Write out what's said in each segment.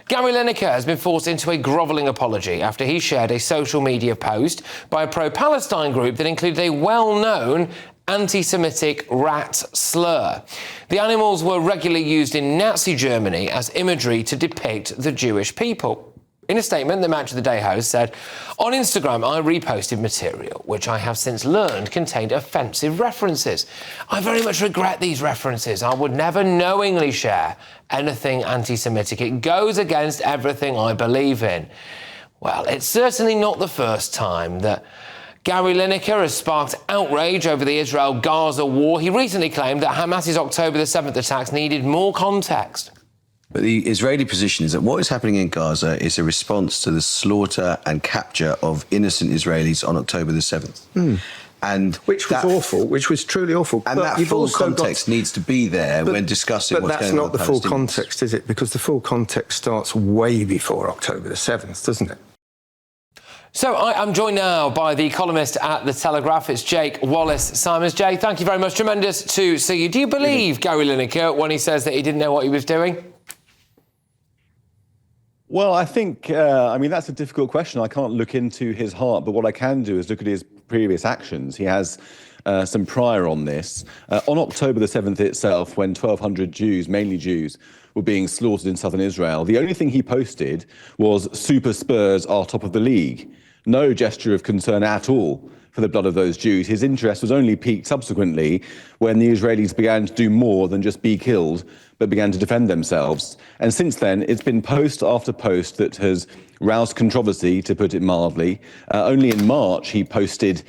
Gary Lineker has been forced into a grovelling apology after he shared a social media post by a pro-Palestine group that included a well-known anti-Semitic rat slur. The animals were regularly used in Nazi Germany as imagery to depict the Jewish people. In a statement, the Match of the Day host said, "On Instagram, I reposted material which I have since learned contained offensive references. I very much regret these references. I would never knowingly share anything anti-Semitic. It goes against everything I believe in." Well, it's certainly not the first time that Gary Lineker has sparked outrage over the Israel-Gaza war. He recently claimed that Hamas's October the 7th attacks needed more context. But the Israeli position is that what is happening in Gaza is a response to the slaughter and capture of innocent Israelis on October the 7th. And which was awful, which was truly awful. And that full context needs to be there when discussing what's going on. But that's not the full context, is it? Because the full context starts way before October the 7th, doesn't it? So I'm joined now by the columnist at The Telegraph. It's Jake Wallis Simons. Jake, thank you very much. Tremendous to see you. Do you believe Gary Lineker when he says that he didn't know what he was doing? Well, I think, that's a difficult question. I can't look into his heart, but what I can do is look at his previous actions. He has some prior on this. On October the 7th itself, when 1,200 Jews, mainly Jews, were being slaughtered in southern Israel, the only thing he posted was "Super Spurs are top of the league." No gesture of concern at all for the blood of those Jews. His interest was only piqued subsequently when the Israelis began to do more than just be killed, but began to defend themselves. And since then, it's been post after post that has roused controversy, to put it mildly. Only in March, he posted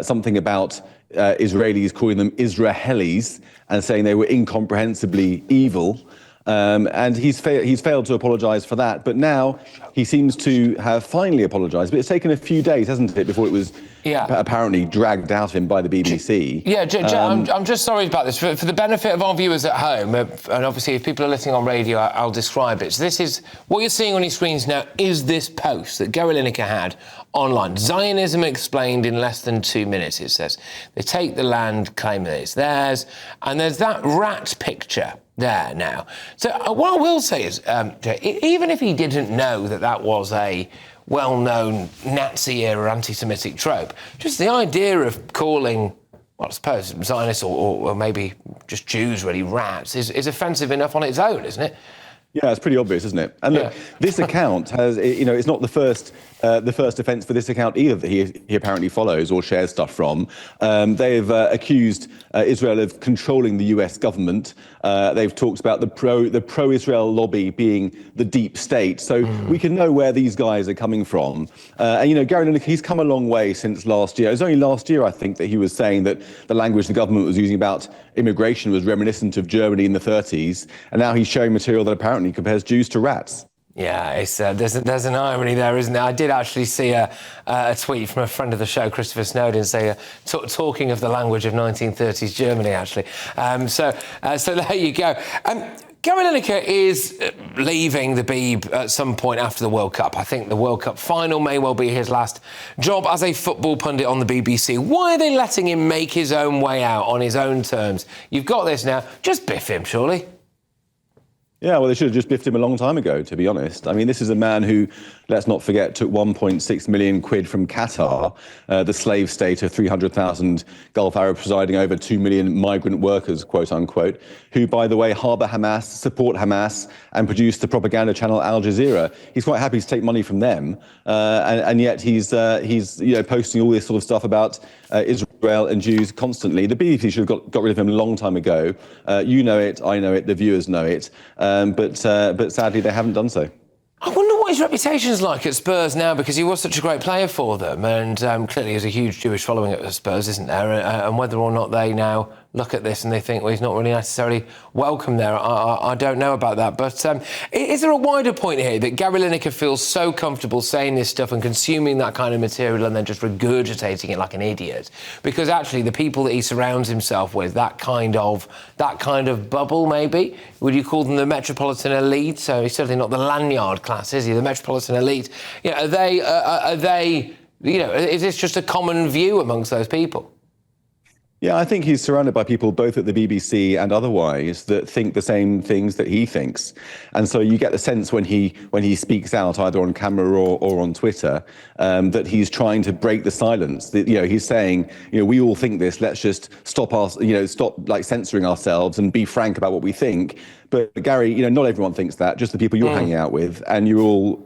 something about Israelis calling them Israelis and saying they were incomprehensibly evil. And he's failed to apologise for that. But now he seems to have finally apologised. But it's taken a few days, hasn't it, before it was apparently dragged out of him by the BBC. Yeah, I'm just sorry about this. For the benefit of our viewers at home, and obviously if people are listening on radio, I'll describe it. So this is, what you're seeing on your screens now is this post that Gary Lineker had online. Zionism explained in less than 2 minutes, it says. They take the land, claim that it's theirs, and there's that rat picture there now. So what I will say is, even if he didn't know that that was a well-known Nazi-era anti-Semitic trope, just the idea of calling, well, I suppose, Zionists or maybe just Jews really rats is offensive enough on its own, isn't it? Yeah, it's pretty obvious, isn't it? And look, this account has, it's not the first offence for this account either that he apparently follows or shares stuff from. They've accused Israel of controlling the US government. They've talked about the pro-Israel lobby being the deep state. So we can know where these guys are coming from. And, Gary Lineker, he's come a long way since last year. It was only last year, I think, that he was saying that the language the government was using about immigration was reminiscent of Germany in the 30s. And now he's showing material that apparently compares Jews to rats. Yeah, it's, there's an irony there, isn't there? I did actually see a tweet from a friend of the show, Christopher Snowden, say, talking of the language of 1930s Germany, actually. So there you go. Gary Lineker is leaving the Beeb at some point after the World Cup. I think the World Cup final may well be his last job as a football pundit on the BBC. Why are they letting him make his own way out on his own terms? You've got this now. Just biff him, surely. Yeah, well, they should have just biffed him a long time ago, to be honest. I mean, this is a man who, let's not forget, took 1.6 million quid from Qatar, the slave state of 300,000 Gulf Arabs presiding over 2 million migrant workers, quote unquote, who, by the way, harbour Hamas, support Hamas, and produce the propaganda channel Al Jazeera. He's quite happy to take money from them, and yet he's posting all this sort of stuff about Israel and Jews constantly. The BBC should have got rid of him a long time ago. You know it, I know it, the viewers know it. But sadly, they haven't done so. I wonder what his reputation's like at Spurs now, because he was such a great player for them, and clearly there's a huge Jewish following at Spurs, isn't there? And whether or not they now look at this and they think, well, he's not really necessarily welcome there, I don't know about that. But is there a wider point here that Gary Lineker feels so comfortable saying this stuff and consuming that kind of material and then just regurgitating it like an idiot? Because actually the people that he surrounds himself with, that kind of bubble, maybe, would you call them the metropolitan elite? So he's certainly not the lanyard class, is he? The metropolitan elite. Are they? Is this just a common view amongst those people? Yeah, I think he's surrounded by people both at the BBC and otherwise that think the same things that he thinks. And so you get the sense when he speaks out either on camera or on Twitter that he's trying to break the silence. He's saying, we all think this, let's just stop like censoring ourselves and be frank about what we think. But Gary, not everyone thinks that, just the people you're hanging out with, and you're all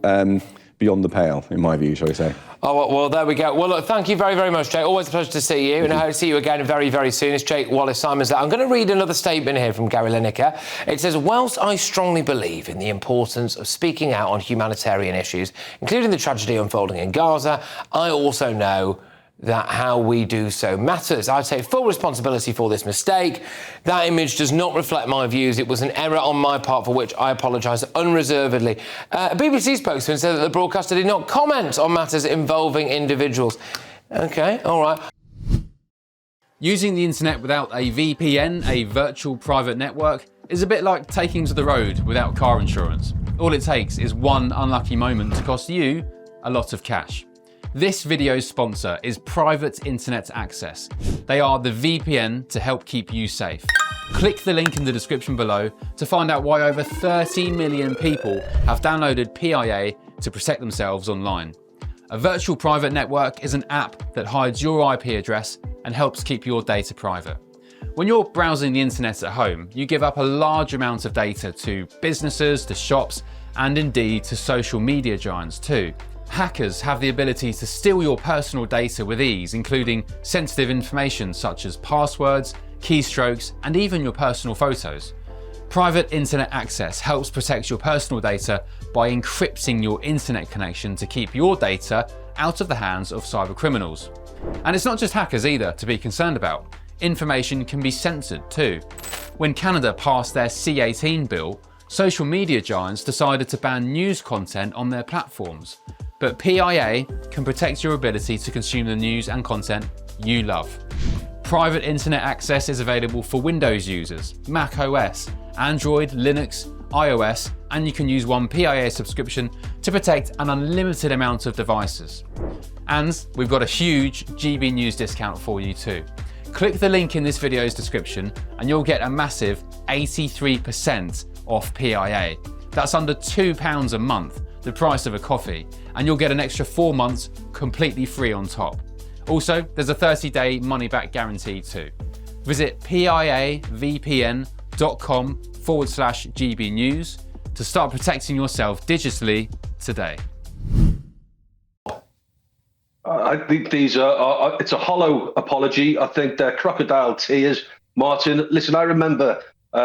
beyond the pale, in my view, shall we say. Oh, well, there we go. Well, look, thank you very, very much, Jake. Always a pleasure to see you, and I hope to see you again very, very soon. It's Jake Wallis Simons. I'm going to read another statement here from Gary Lineker. It says, whilst I strongly believe in the importance of speaking out on humanitarian issues, including the tragedy unfolding in Gaza, I also know that how we do so matters. I take full responsibility for this mistake. That image does not reflect my views. It was an error on my part for which I apologise unreservedly. A BBC spokesman said that the broadcaster did not comment on matters involving individuals. OK, all right. Using the internet without a VPN, a virtual private network, is a bit like taking to the road without car insurance. All it takes is one unlucky moment to cost you a lot of cash. This video's sponsor is Private Internet Access. They are the VPN to help keep you safe. Click the link in the description below to find out why over 30 million people have downloaded PIA to protect themselves online. A virtual private network is an app that hides your IP address and helps keep your data private. When you're browsing the internet at home, you give up a large amount of data to businesses, to shops, and indeed to social media giants too. Hackers have the ability to steal your personal data with ease, including sensitive information such as passwords, keystrokes, and even your personal photos. Private Internet Access helps protect your personal data by encrypting your internet connection to keep your data out of the hands of cyber criminals. And it's not just hackers either to be concerned about. Information can be censored too. When Canada passed their C-18 bill, social media giants decided to ban news content on their platforms. But PIA can protect your ability to consume the news and content you love. Private Internet Access is available for Windows users, Mac OS, Android, Linux, iOS, and you can use one PIA subscription to protect an unlimited amount of devices. And we've got a huge GB News discount for you too. Click the link in this video's description and you'll get a massive 83% off PIA. That's under £2 a month, the price of a coffee, and you'll get an extra 4 months completely free on top. Also, there's a 30-day money-back guarantee too. Visit piavpn.com/GB News to start protecting yourself digitally today. I think these it's a hollow apology. I think they're crocodile tears. Martin, listen, I remember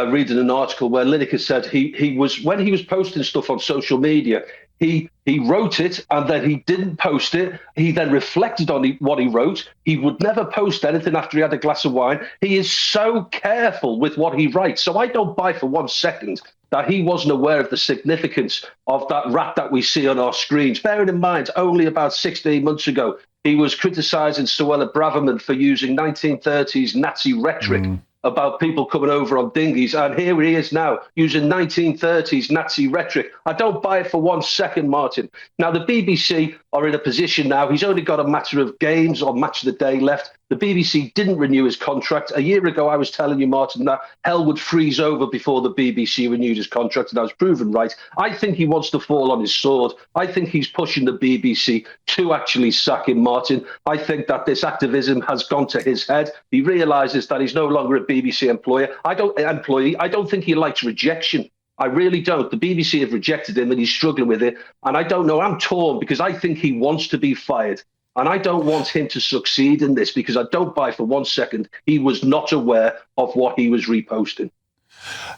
reading an article where Lineker said he was, when he was posting stuff on social media, he wrote it and then he didn't post it. He then reflected on what he wrote. He would never post anything after he had a glass of wine. He is so careful with what he writes. So I don't buy for 1 second that he wasn't aware of the significance of that rat that we see on our screens. Bearing in mind, only about 16 months ago, he was criticising Suella Braverman for using 1930s Nazi rhetoric about people coming over on dinghies. And here he is now using 1930s Nazi rhetoric. I don't buy it for 1 second, Martin. Now, the BBC are in a position now. He's only got a matter of games or match of the day left. The BBC didn't renew his contract. A year ago, I was telling you, Martin, that hell would freeze over before the BBC renewed his contract, and I was proven right. I think he wants to fall on his sword. I think he's pushing the BBC to actually sack him, Martin. I think that this activism has gone to his head. He realises that he's no longer a BBC employee. I don't think he likes rejection. I really don't. The BBC have rejected him and he's struggling with it. And I don't know. I'm torn because I think he wants to be fired. And I don't want him to succeed in this because I don't buy for 1 second he was not aware of what he was reposting.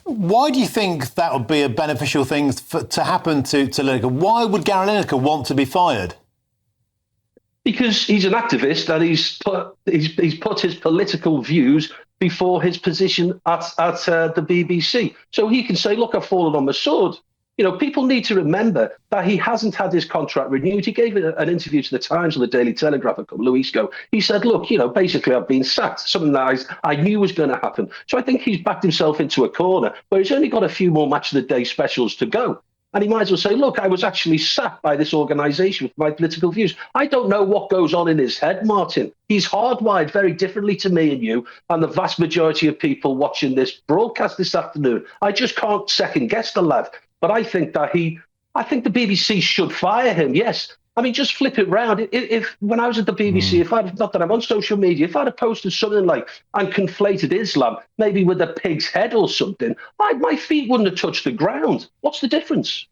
Why do you think that would be a beneficial thing to happen to Lineker? Why would Gary Lineker want to be fired? Because he's an activist and he's put his political views before his position at the BBC. So he can say, look, I've fallen on my sword. You know, people need to remember that he hasn't had his contract renewed. He gave an interview to the Times or the Daily Telegraph a couple of weeks ago. He said, look, you know, basically I've been sacked, something that I knew was going to happen. So I think he's backed himself into a corner where he's only got a few more match of the day specials to go. And he might as well say, look, I was actually sacked by this organisation with my political views. I don't know what goes on in his head, Martin. He's hardwired very differently to me and you and the vast majority of people watching this broadcast this afternoon. I just can't second guess the lad. But I think that I think the BBC should fire him, yes. I mean, just flip it round. If when I was at the BBC, not that I'm on social media, if I'd have posted something like, and conflated Islam, maybe with a pig's head or something, my feet wouldn't have touched the ground. What's the difference?